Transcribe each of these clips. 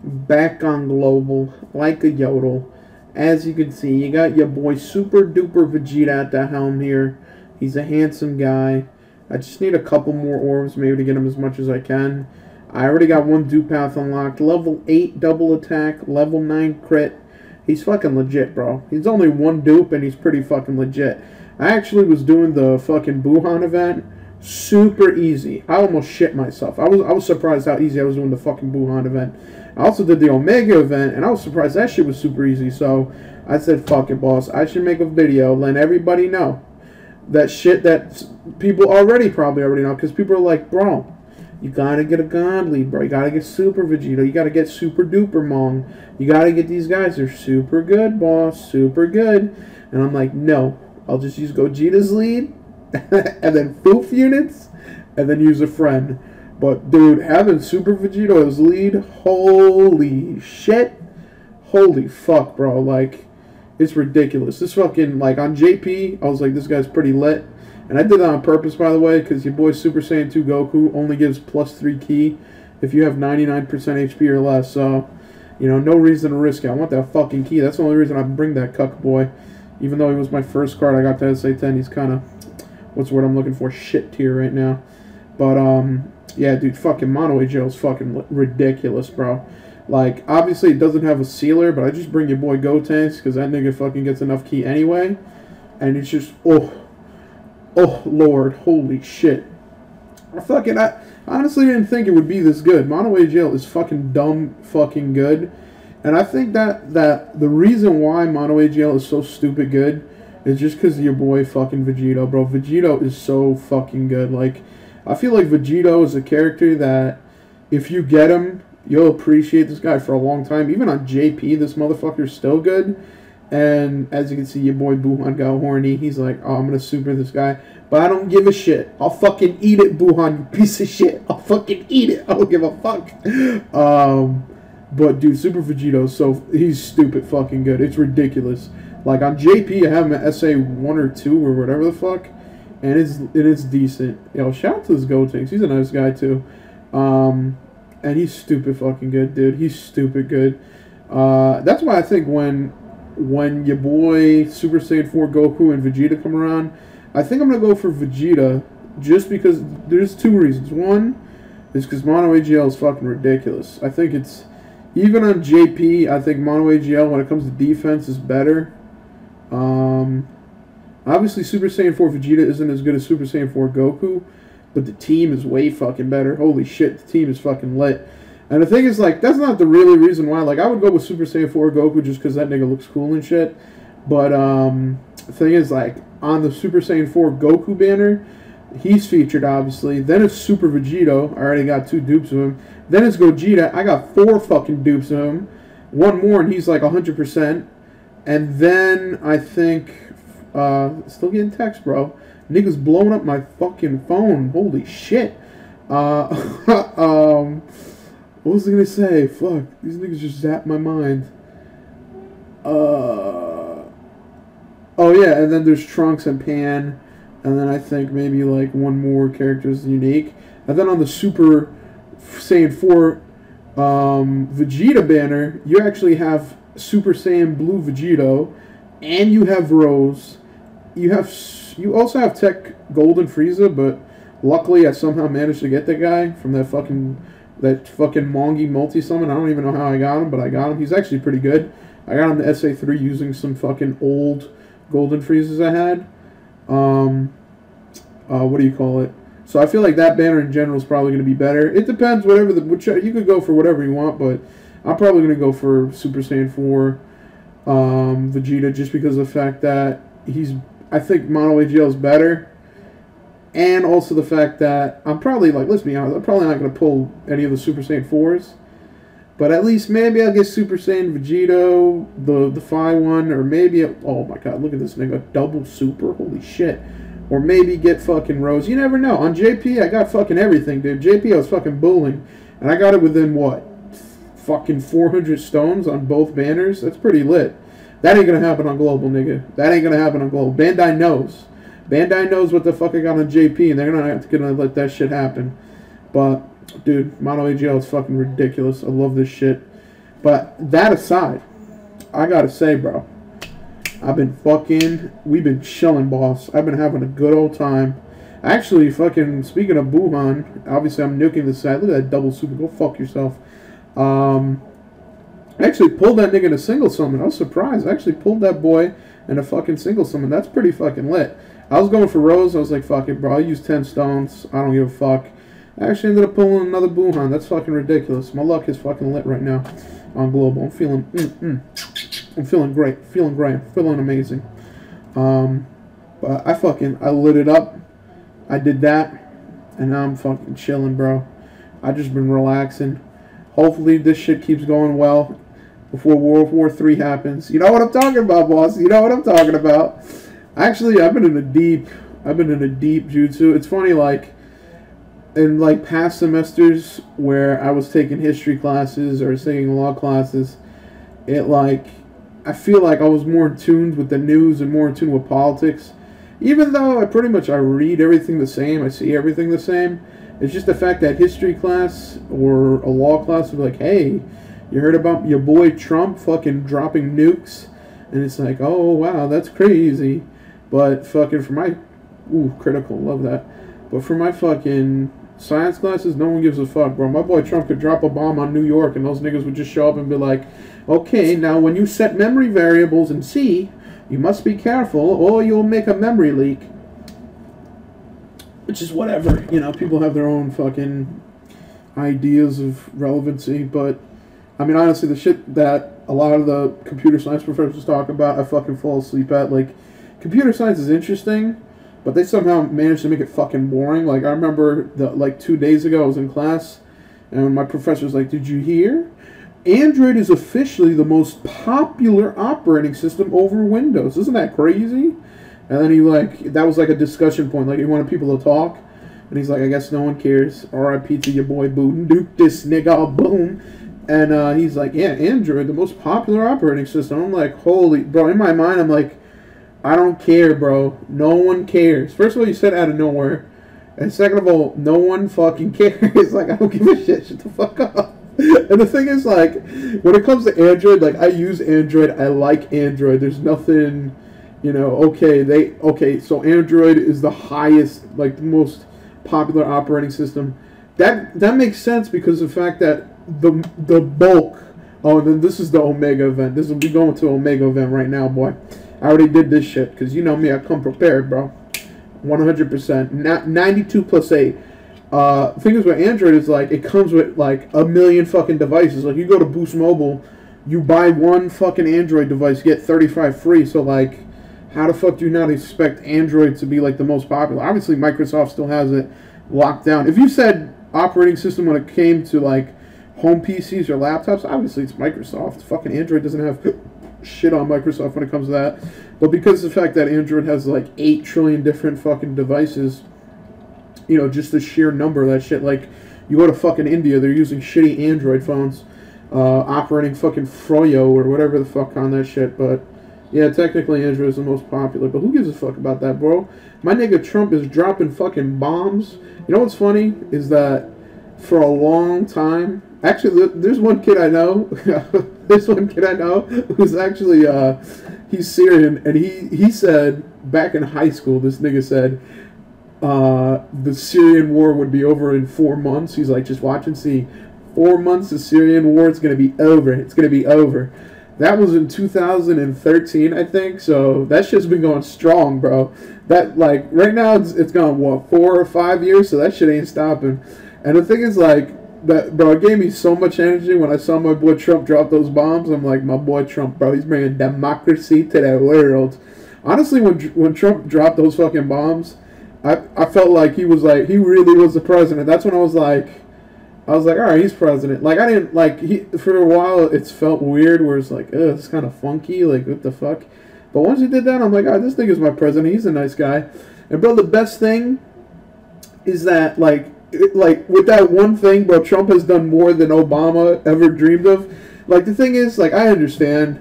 back on global like a yodel. As you can see, you got your boy super duper Vegeta at the helm here. He's a handsome guy. I just need a couple more orbs maybe to get him as much as I can. I already got one dupe path unlocked. Level 8 double attack, level 9 crit. He's fucking legit, bro. He's only one dupe and he's pretty fucking legit. I actually was doing the fucking Buuhan event. Super easy. I almost shit myself. I was surprised how easy I was doing the fucking Buuhan event. I also did the Omega event, and I was surprised that shit was super easy. So I said, fuck it, boss. I should make a video letting everybody know that shit that people probably already know. Because people are like, bro, you gotta get a God Lead, bro. You gotta get Super Vegito. You gotta get Super Duper Mong. You gotta get these guys. They're super good, boss. Super good. And I'm like, no. I'll just use Gogeta's lead. And then Foof units. And then use a friend. But, dude, having Super Vegito as lead, holy shit. Holy fuck, bro. Like, it's ridiculous. This fucking, like, on JP, I was like, this guy's pretty lit. And I did that on purpose, by the way, because your boy Super Saiyan 2 Goku only gives +3 ki if you have 99% HP or less. So, you know, no reason to risk it. I want that fucking ki. That's the only reason I bring that cuck boy. Even though he was my first card, I got to SA10. He's kind of, what's the word I'm looking for? Shit tier right now. But, yeah, dude, fucking Mono AGL is fucking ridiculous, bro. Like, obviously it doesn't have a sealer, but I just bring your boy Gotenks, because that nigga fucking gets enough ki anyway. And it's just, oh, Lord, holy shit. I honestly didn't think it would be this good. Mono AGL is fucking dumb fucking good. And I think that the reason why Mono AGL is so stupid good is just because of your boy fucking Vegito, bro. Vegito is so fucking good. Like, I feel like Vegito is a character that if you get him, you'll appreciate this guy for a long time. Even on JP, this motherfucker's still good. And as you can see, your boy Buuhan got horny. He's like, oh, I'm going to super this guy. But I don't give a shit. I'll fucking eat it, Buuhan, you piece of shit. I'll fucking eat it. I don't give a fuck. But, dude, Super Vegito, so he's stupid fucking good. It's ridiculous. Like, on JP, I have him at SA 1 or 2 or whatever the fuck. And it is decent. Yo, shout out to this Gotenks. He's a nice guy, too. And he's stupid fucking good, dude. He's stupid good. That's why I think when your boy Super Saiyan 4 Goku and Vegeta come around, I think I'm going to go for Vegeta just because there's two reasons. One is because Mono AGL is fucking ridiculous. I think it's, even on JP, I think Mono AGL, when it comes to defense, is better. Obviously, Super Saiyan 4 Vegeta isn't as good as Super Saiyan 4 Goku, but the team is way fucking better. Holy shit, the team is fucking lit. And the thing is, like, that's not the really reason why. Like, I would go with Super Saiyan 4 Goku just because that nigga looks cool and shit. But, the thing is, like, on the Super Saiyan 4 Goku banner, he's featured, obviously. Then it's Super Vegito. I already got 2 dupes of him. Then it's Gogeta. I got 4 fucking dupes of him. One more, and he's, like, 100%. And then, I think, still getting text, bro. Niggas blowing up my fucking phone. Holy shit. What was I gonna say? Fuck. These niggas just zapped my mind. Oh yeah, and then there's Trunks and Pan. And then I think maybe like one more character is unique. And then on the Super Saiyan 4 Vegeta banner, you actually have Super Saiyan Blue Vegito. And you have Rose. You also have Tech Golden Frieza, but luckily I somehow managed to get that guy from that fucking Mongi multi-summon. I don't even know how I got him, but I got him. He's actually pretty good. I got him to SA3 using some fucking old Golden Friezas I had. What do you call it? So I feel like that banner in general is probably going to be better. It depends, you could go for whatever you want, but I'm probably going to go for Super Saiyan 4 Vegeta just because of the fact that I think Mono AGL is better. And also the fact that I'm probably, like, let's be honest, I'm probably not going to pull any of the Super Saiyan 4s. But at least maybe I'll get Super Saiyan Vegito, the Phi one, or maybe, oh my god, look at this nigga, double super, holy shit. Or maybe get fucking Rose. You never know. On JP, I got fucking everything, dude. JP, I was fucking bullying. And I got it within, what, fucking 400 stones on both banners? That's pretty lit. That ain't going to happen on Global, nigga. That ain't going to happen on Global. Bandai knows. Bandai knows what the fuck I got on JP, and they're not gonna let that shit happen. But, dude, Mono AGL is fucking ridiculous. I love this shit. But that aside, I gotta say, bro, we've been chilling, boss. I've been having a good old time. Actually, fucking, speaking of Buuhan, obviously I'm nuking the side. Look at that double super. Go fuck yourself. I actually pulled that nigga in a single summon. I was surprised. I actually pulled that boy in a fucking single summon. That's pretty fucking lit. I was going for Rose. I was like, fuck it, bro. I'll use 10 stones. I don't give a fuck. I actually ended up pulling another Buuhan. That's fucking ridiculous. My luck is fucking lit right now on Global. I'm feeling, I'm feeling great. Feeling great. Feeling amazing. But I lit it up. I did that. And now I'm fucking chilling, bro. I just been relaxing. Hopefully this shit keeps going well before World War III happens. You know what I'm talking about, boss. You know what I'm talking about. Actually, I've been in a deep jutsu. It's funny, like, in like past semesters where I was taking history classes or taking law classes, I feel like I was more in tune with the news and more in tune with politics. Even though I read everything the same, I see everything the same. It's just the fact that history class or a law class would be like, hey, you heard about your boy Trump fucking dropping nukes? And it's like, oh, wow, that's crazy. But fucking for my, critical, love that. But for my fucking science classes, no one gives a fuck, bro. My boy Trump could drop a bomb on New York and those niggas would just show up and be like, okay, now when you set memory variables in C, you must be careful or you'll make a memory leak. Which is whatever, you know, people have their own fucking ideas of relevancy, but I mean, honestly, the shit that a lot of the computer science professors talk about, I fucking fall asleep at. Like, computer science is interesting, but they somehow managed to make it fucking boring. Like, I remember, 2 days ago, I was in class, and my professor was like, did you hear? Android is officially the most popular operating system over Windows. Isn't that crazy? And then that was like a discussion point. Like, he wanted people to talk. And he's like, I guess no one cares. R.I.P. to your boy Booten. Duke this nigga, boom. And he's like, yeah, Android, the most popular operating system. I'm like, holy, bro. In my mind, I'm like, I don't care, bro. No one cares. First of all, you said out of nowhere. And second of all, no one fucking cares. Like, I don't give a shit. Shut the fuck up. And the thing is, like, when it comes to Android, like, I use Android. I like Android. There's nothing, you know, okay, so Android is the highest, like, the most popular operating system. That makes sense because of the fact that the bulk. Oh, and then this is the Omega event. We going to Omega event right now, boy. I already did this shit because you know me. I come prepared, bro. 100%. 92 plus 8. Thing is with Android is like it comes with like a million fucking devices. Like you go to Boost Mobile, you buy one fucking Android device, get 35 free. So like, how the fuck do you not expect Android to be like the most popular? Obviously, Microsoft still has it locked down. If you said operating system when it came to like home PCs or laptops, obviously it's Microsoft. Fucking Android doesn't have shit on Microsoft when it comes to that. But because of the fact that Android has like 8 trillion different fucking devices, you know, just the sheer number of that shit. Like, you go to fucking India, they're using shitty Android phones, operating fucking Froyo or whatever the fuck on that shit. But yeah, technically Android is the most popular. But who gives a fuck about that, bro? My nigga Trump is dropping fucking bombs. You know what's funny is that for a long time, actually, there's one kid I know. There's one kid I know who's actually he's Syrian, and he said back in high school, this nigga said the Syrian war would be over in 4 months. He's like, just watch and see. 4 months, the Syrian war, it's gonna be over. It's gonna be over. That was in 2013, I think. So that shit's been going strong, bro. That, like, right now it's gone, what, 4 or 5 years? So that shit ain't stopping. And the thing is, like, that, bro, it gave me so much energy when I saw my boy Trump drop those bombs. I'm like, my boy Trump, bro, he's bringing democracy to the world. Honestly, when Trump dropped those fucking bombs, I felt like he really was the president. That's when I was like, all right, he's president. Like, I didn't, like, for a while, it's felt weird, where it's like, ugh, it's kind of funky, like, what the fuck? But once he did that, I'm like, oh, this nigga's my president, he's a nice guy. And, bro, the best thing is that, like, with that one thing, bro, Trump has done more than Obama ever dreamed of. Like, the thing is, like, I understand,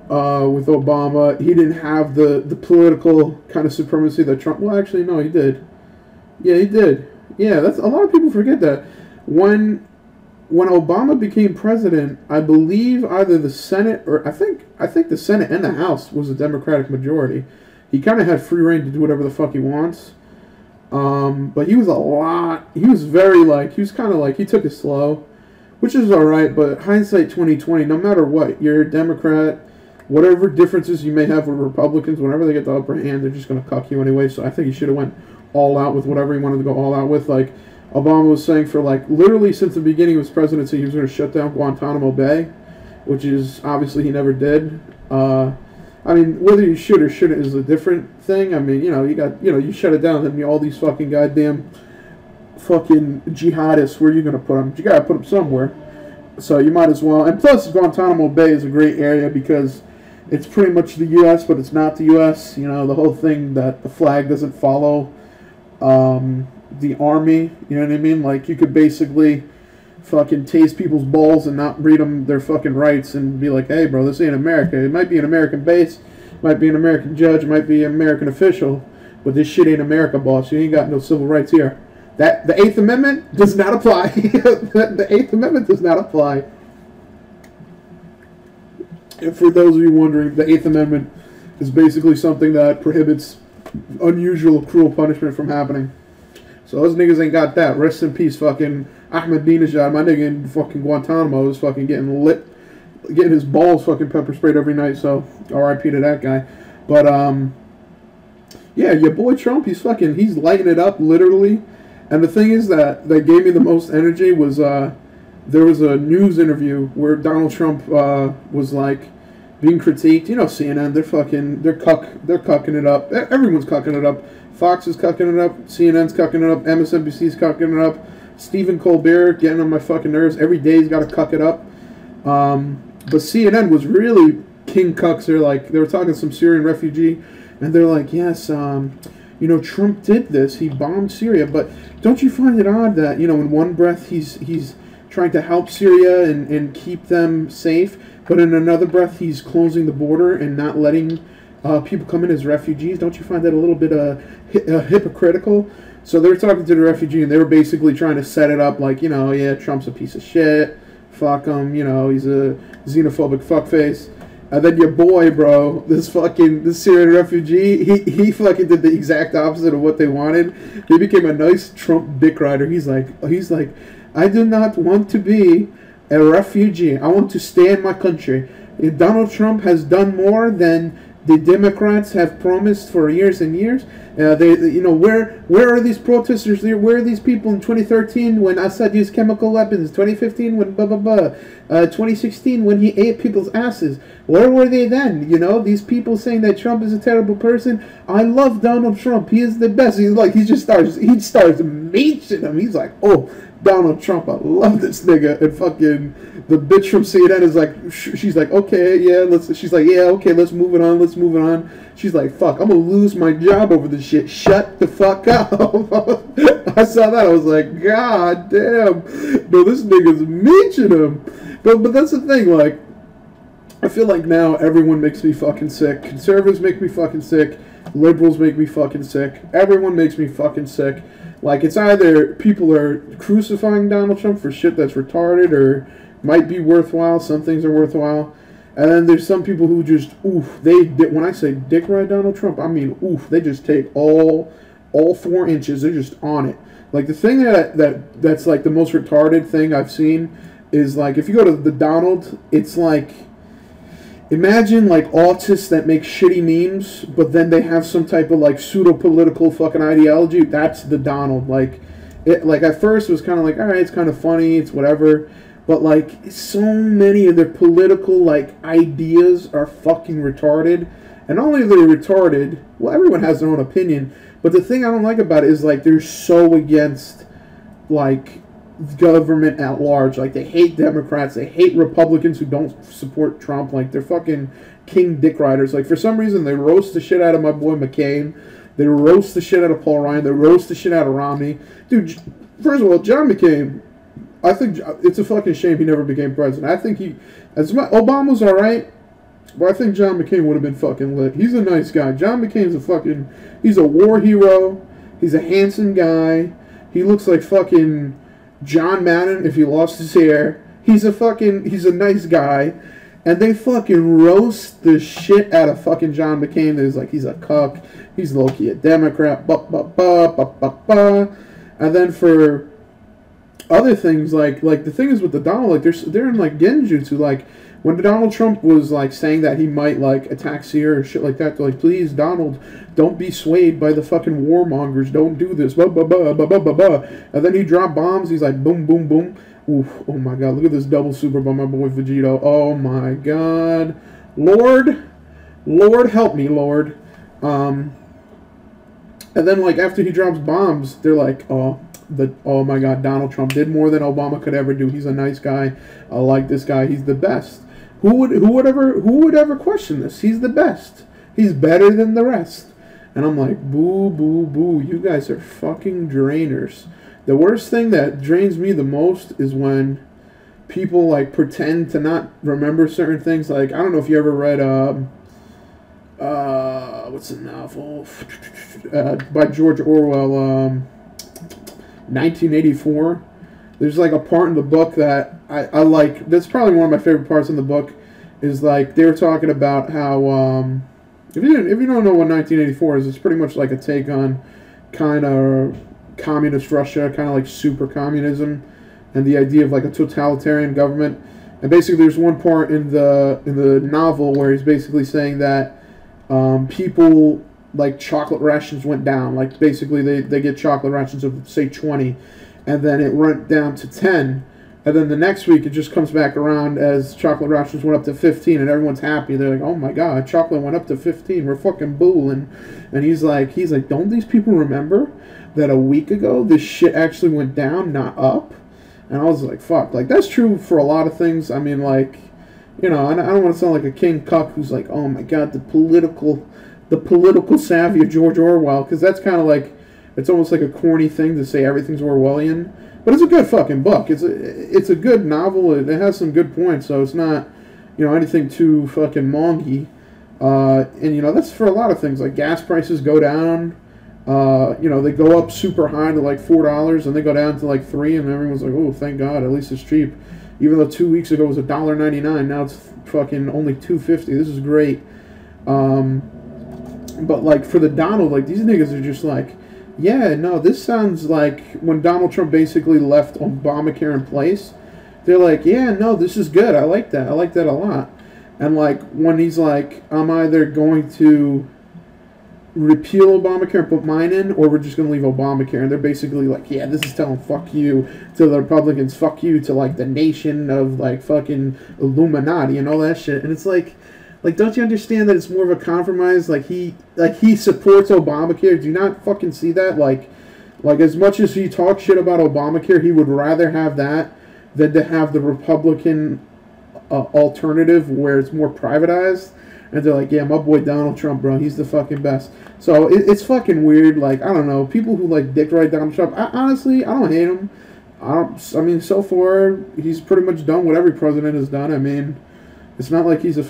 with Obama, he didn't have the political kind of supremacy that Trump, well, actually, no, he did. Yeah, he did. Yeah, that's, a lot of people forget that. When when Obama became president, I believe either the Senate or I think the Senate and the House was a Democratic majority. He kind of had free reign to do whatever the fuck he wants. But he was very like, he was kind of like, he took it slow, which is alright, but hindsight 2020, no matter what, you're a Democrat, whatever differences you may have with Republicans, whenever they get the upper hand, they're just going to cuck you anyway, so I think he should have went all out with whatever he wanted to go all out with. Like, Obama was saying for, like, literally since the beginning of his presidency, he was going to shut down Guantanamo Bay, which is, obviously, he never did. I mean, whether you should or shouldn't is a different thing. I mean, you shut it down, then all these fucking goddamn fucking jihadists, where are you going to put them? You got to put them somewhere. So you might as well. And plus, Guantanamo Bay is a great area because it's pretty much the U.S., but it's not the U.S. You know, the whole thing that the flag doesn't follow the army. You know what I mean? Like, you could basically fucking tase people's balls and not read them their fucking rights and be like, hey, bro, this ain't America. It might be an American base, might be an American judge, might be an American official, but this shit ain't America, boss. You ain't got no civil rights here. That the 8th Amendment does not apply. The 8th Amendment does not apply. And for those of you wondering, the 8th Amendment is basically something that prohibits unusual, cruel punishment from happening. So those niggas ain't got that. Rest in peace, fucking Ahmadinejad. My nigga in fucking Guantanamo is fucking getting lit, getting his balls fucking pepper sprayed every night. So R.I.P. to that guy. But yeah, your boy Trump, he's lighting it up literally. And the thing is that gave me the most energy was there was a news interview where Donald Trump was like being critiqued. You know, CNN, they're cucking it up. Everyone's cucking it up. Fox is cucking it up. CNN's cucking it up. MSNBC's cucking it up. Stephen Colbert getting on my fucking nerves. Every day he's got to cuck it up. But CNN was really king cucks. They were talking to some Syrian refugee, and they're like, yes, you know, Trump did this. He bombed Syria. But don't you find it odd that, you know, in one breath he's trying to help Syria and keep them safe, but in another breath he's closing the border and not letting people come in as refugees? Don't you find that a little bit hypocritical? So they were talking to the refugee, and they were basically trying to set it up like, you know, yeah, Trump's a piece of shit. Fuck him. You know, he's a xenophobic fuckface. And then your boy, bro, this Syrian refugee, he fucking did the exact opposite of what they wanted. He became a nice Trump dick rider. He's like, I do not want to be a refugee. I want to stay in my country. If Donald Trump has done more than the Democrats have promised for years and years. You know, where are these protesters? Where are these people in 2013 when Assad used chemical weapons? 2015 when blah blah blah. 2016 when he ate people's asses. Where were they then? You know, these people saying that Trump is a terrible person. I love Donald Trump. He is the best. He starts mating him. He's like, oh, Donald Trump, I love this nigga. And fucking the bitch from CNN is like, she's like, okay, yeah, she's like, yeah, okay, let's move it on. She's like, fuck, I'm gonna lose my job over this shit. Shut the fuck up. I saw that, I was like, god damn. No, this nigga's meeching him. But that's the thing, like, I feel like now everyone makes me fucking sick. Conservatives make me fucking sick. Liberals make me fucking sick. Everyone makes me fucking sick. Like, it's either people are crucifying Donald Trump for shit that's retarded or might be worthwhile. Some things are worthwhile. And then there's some people who just, oof, when I say dick ride Donald Trump, I mean, oof, they just take all 4 inches. They're just on it. Like, the thing that's like the most retarded thing I've seen is, like, if you go to the Donald, it's like, imagine, like, autists that make shitty memes, but then they have some type of, like, pseudo-political fucking ideology. That's the Donald. Like, at first it was kind of like, alright, it's kind of funny, it's whatever. But, like, so many of their political, like, ideas are fucking retarded. And not only are they retarded, well, everyone has their own opinion. But the thing I don't like about it is, like, they're so against, like, government at large. Like, they hate Democrats, they hate Republicans who don't support Trump. Like, they're fucking king dick riders. Like, for some reason, they roast the shit out of my boy McCain. They roast the shit out of Paul Ryan. They roast the shit out of Romney. Dude, first of all, John McCain, I think it's a fucking shame he never became president. I think Obama's alright, but I think John McCain would have been fucking lit. He's a nice guy. John McCain's he's a war hero. He's a handsome guy. He looks like fucking John Madden, if he lost his hair, he's a nice guy. And they fucking roast the shit out of fucking John McCain. There's like, he's a cuck. He's low-key a Democrat. And then for other things, like the thing is with the Donald, like they're in like genjutsu. Like when Donald Trump was like saying that he might like attack Syria or shit like that, they're like, please, Donald, don't be swayed by the fucking warmongers. Don't do this. And then he dropped bombs. He's like, boom, boom, boom. Oof, oh my god, look at this double super by my boy Vegito. Oh my god. Lord help me, Lord. And then like after he drops bombs, they're like, oh my god, Donald Trump did more than Obama could ever do. He's a nice guy. I like this guy. He's the best. Who would ever question this? He's the best. He's better than the rest. And I'm like, boo, boo, boo. You guys are fucking drainers. The worst thing that drains me the most is when people like pretend to not remember certain things. Like, I don't know if you ever read what's the novel by George Orwell, 1984. There's like a part in the book that I like. That's probably one of my favorite parts in the book. Is like they were talking about how if you don't know what 1984 is, it's pretty much like a take on kind of communist Russia, kind of like super communism, and the idea of like a totalitarian government. And basically, there's one part in the novel where he's basically saying that people like chocolate rations went down. Like basically, they get chocolate rations of say 20, and then it went down to 10, and then the next week it just comes back around as chocolate rations went up to 15, and everyone's happy. They're like, oh my god, chocolate went up to 15. We're fucking booing. And he's like, don't these people remember that a week ago this shit actually went down, not up? And I was like, fuck. Like, that's true for a lot of things. I mean, like, you know, I don't want to sound like a king cuck who's like, oh my god, the political savvy of George Orwell, because that's kind of like, it's almost like a corny thing to say everything's Orwellian. But it's a good fucking book. It's a good novel. It has some good points, so it's not, you know, anything too fucking mongy. And, you know, that's for a lot of things. Like, gas prices go down. You know, they go up super high to like $4, and they go down to like $3, and everyone's like, oh, thank God, at least it's cheap. Even though 2 weeks ago it was $1.99, now it's fucking only $2.50. This is great. But like for the Donald, like these niggas are just like, yeah, no, this sounds like when Donald Trump basically left Obamacare in place. They're like, yeah, no, this is good. I like that. I like that a lot. And like when he's like, I'm either going to repeal Obamacare and put mine in, or we're just going to leave Obamacare. And they're basically like, yeah, this is telling fuck you to the Republicans, fuck you to like the nation of like fucking Illuminati and all that shit. And it's like, don't you understand that it's more of a compromise? Like he supports Obamacare. Do you not fucking see that? Like as much as he talks shit about Obamacare, he would rather have that than to have the Republican alternative where it's more privatized. And they're like, yeah, my boy Donald Trump, bro, he's the fucking best. So it's fucking weird. Like, I don't know, people who like dick ride Donald Trump. Honestly, I don't hate him. I mean, so far he's pretty much done what every president has done. I mean, it's not like he's a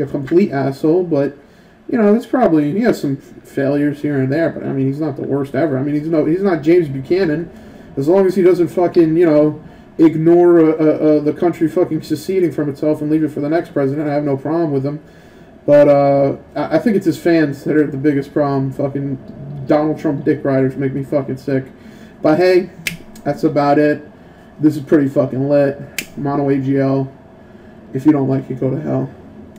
complete asshole, but you know, it's probably, he has some failures here and there. But I mean, he's not the worst ever. I mean, he's not James Buchanan. As long as he doesn't fucking, you know, ignore the country fucking seceding from itself and leave it for the next president, I have no problem with him. But I think it's his fans that are the biggest problem. Fucking Donald Trump dick riders make me fucking sick. But hey, that's about it. This is pretty fucking lit. Mono AGL. If you don't like it, go to hell.